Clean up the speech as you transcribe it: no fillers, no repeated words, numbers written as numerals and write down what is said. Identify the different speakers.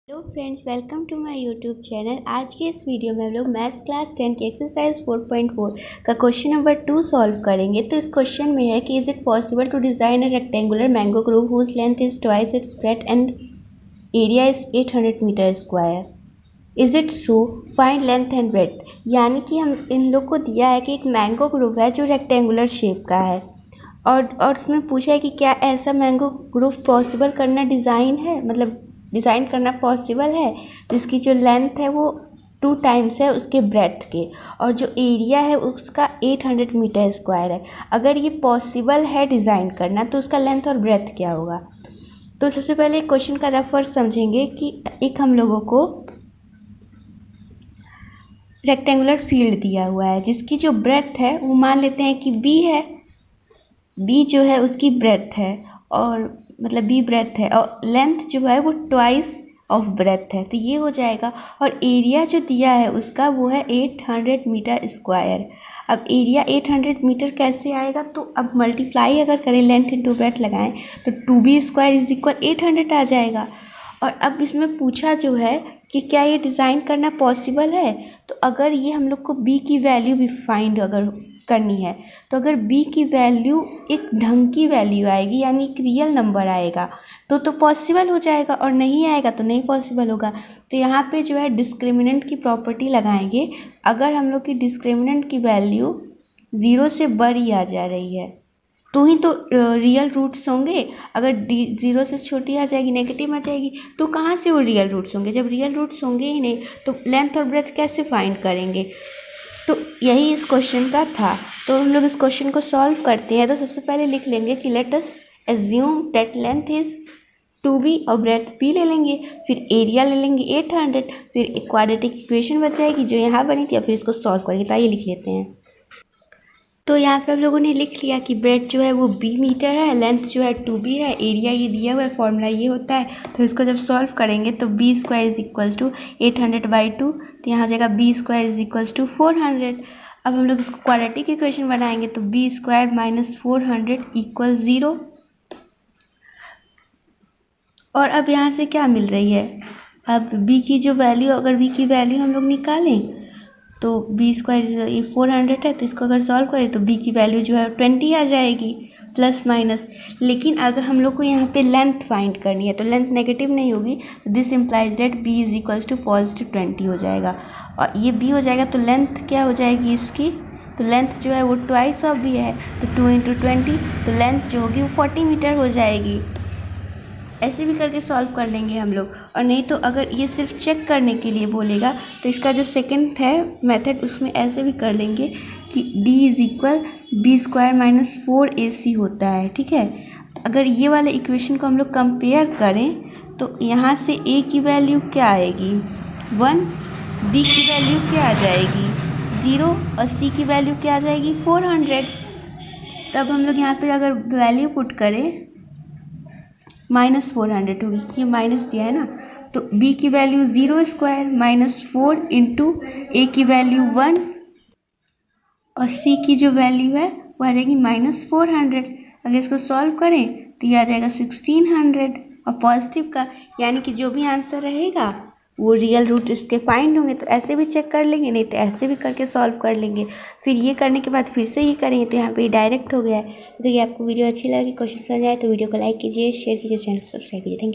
Speaker 1: Hello friends, welcome to my YouTube channel. आज के इस वीडियो में हम लोग मैथ्स क्लास 10 की एक्सरसाइज 4.4 का क्वेश्चन नंबर 2 सॉल्व करेंगे। तो इस क्वेश्चन में है कि is it possible to design a rectangular mango grove whose length is twice its breadth and area is 800 metre square. Is it so, find length and breadth. यानी कि हम इन लोग को दिया है कि एक मैंगो ग्रोव है जो रेक्टेंगुलर शेप का है और उसमें पूछा है कि क्या ऐसा मैंगो ग्रोव पॉसिबल करना डिज़ाइन है, मतलब डिज़ाइन करना पॉसिबल है जिसकी जो लेंथ है वो 2 टाइम्स है उसके ब्रेड्थ के और जो एरिया है उसका 800 मीटर स्क्वायर है। अगर ये पॉसिबल है डिज़ाइन करना तो उसका लेंथ और ब्रेड्थ क्या होगा। तो सबसे पहले क्वेश्चन का रफ वर्क समझेंगे कि एक हम लोगों को रेक्टेंगुलर फील्ड दिया हुआ है जिसकी जो ब्रेड्थ है वो मान लेते हैं कि b है। b जो है उसकी ब्रेड्थ है और मतलब b ब्रेड्थ है और लेंथ जो है वो ट्वाइस ऑफ ब्रेड्थ है, तो ये हो जाएगा। और एरिया जो दिया है उसका वो है 800 मीटर स्क्वायर। अब एरिया 800 मीटर कैसे आएगा, तो अब मल्टीप्लाई अगर करें लेंथ इंटू ब्रेड्थ लगाएं तो 2b स्क्वायर इज इक्वल 800 आ जाएगा। और अब इसमें पूछा जो है कि क्या ये डिज़ाइन करना पॉसिबल है, तो अगर ये हम लोग को b की वैल्यू भी फाइंड अगर करनी है तो अगर b की वैल्यू एक ढंग की वैल्यू आएगी यानी एक रियल नंबर आएगा तो पॉसिबल हो जाएगा और नहीं आएगा तो नहीं पॉसिबल होगा। तो यहाँ पे जो है डिस्क्रिमिनेंट की प्रॉपर्टी लगाएंगे। अगर हम लोग की डिस्क्रिमिनेंट की वैल्यू 0 से बड़ी आ जा रही है तो ही तो रियल रूट्स होंगे। अगर 0 से छोटी आ जाएगी, नेगेटिव आ जाएगी, तो कहाँ से वो रियल रूट्स होंगे। जब रियल रूट्स होंगे ही नहीं तो लेंथ और ब्रेड्थ कैसे फाइंड करेंगे। तो यही इस क्वेश्चन का था। तो हम लोग इस क्वेश्चन को सॉल्व करते हैं। तो सबसे पहले लिख लेंगे कि let us assume that length is 2b और ब्रेड्थ b ले लेंगे, फिर एरिया ले लेंगे 800, फिर एक क्वाड्रेटिक इक्वेशन बच जाएगी जो यहाँ बनी थी और फिर इसको सॉल्व करेंगे। तो आइए लिख लेते हैं। तो यहाँ पे हम लोगों ने लिख लिया कि ब्रेड जो है वो b मीटर है, लेंथ जो है 2b है, एरिया ये दिया हुआ है, फॉर्मूला ये होता है। तो इसको जब सॉल्व करेंगे तो b square is equal to 800/2, तो यहाँ हो जाएगा b square is equal to 400। अब हम लोग इसको क्वाड्रेटिक इक्वेशन बनाएंगे तो b स्क्वायर माइनस 400 इक्वल 0। और अब यहाँ से क्या मिल रही है, अब b की जो वैल्यू, अगर b की वैल्यू हम लोग निकालें तो b स्क्वायर ये 400 है, तो इसको अगर सॉल्व करें तो b की वैल्यू जो है 20 आ जाएगी प्लस माइनस। लेकिन अगर हम लोग को यहाँ पे लेंथ फाइंड करनी है तो लेंथ नेगेटिव नहीं होगी, this implies that b is equals to positive 20 हो जाएगा और ये b हो जाएगा। तो लेंथ क्या हो जाएगी इसकी, तो लेंथ जो है वो ट्वाइस ऑफ b है, तो 2 × 20, तो लेंथ जो होगी वो 40 मीटर हो जाएगी। ऐसे भी करके सॉल्व कर लेंगे हम लोग। और नहीं तो अगर ये सिर्फ चेक करने के लिए बोलेगा तो इसका जो सेकंड है मेथड उसमें ऐसे भी कर लेंगे कि d is equal b square minus 4ac होता है। ठीक है, अगर ये वाले इक्वेशन को हम लोग कंपेयर करें तो यहाँ से a की वैल्यू क्या आएगी 1, b की वैल्यू क्या आ जाएगी 0 और c की वैल्यू क्या आ जाएगी 400। तब हम लोग यहाँ पे अगर वैल्यू पुट करें -400 होगी, ये माइनस दिया है ना, तो b की value 0 square minus 4 into a की वैल्यू 1 और c की जो वैल्यू है वो आ जाएगी -400। अगर इसको सॉल्व करें तो ये आ जाएगा 1600 और पॉजिटिव का, यानी कि जो भी आंसर रहेगा वो रियल रूट इसके फाइंड होंगे। तो ऐसे भी चेक कर लेंगे, नहीं तो ऐसे भी करके सॉल्व कर लेंगे। फिर ये करने के बाद फिर से ये करेंगे तो यहाँ पे डायरेक्ट हो गया है। अगर ये आपको वीडियो अच्छी लगी, क्वेश्चन समझ आए तो वीडियो को लाइक कीजिए, शेयर कीजिए, चैनल को सब्सक्राइब कीजिए। Thank you.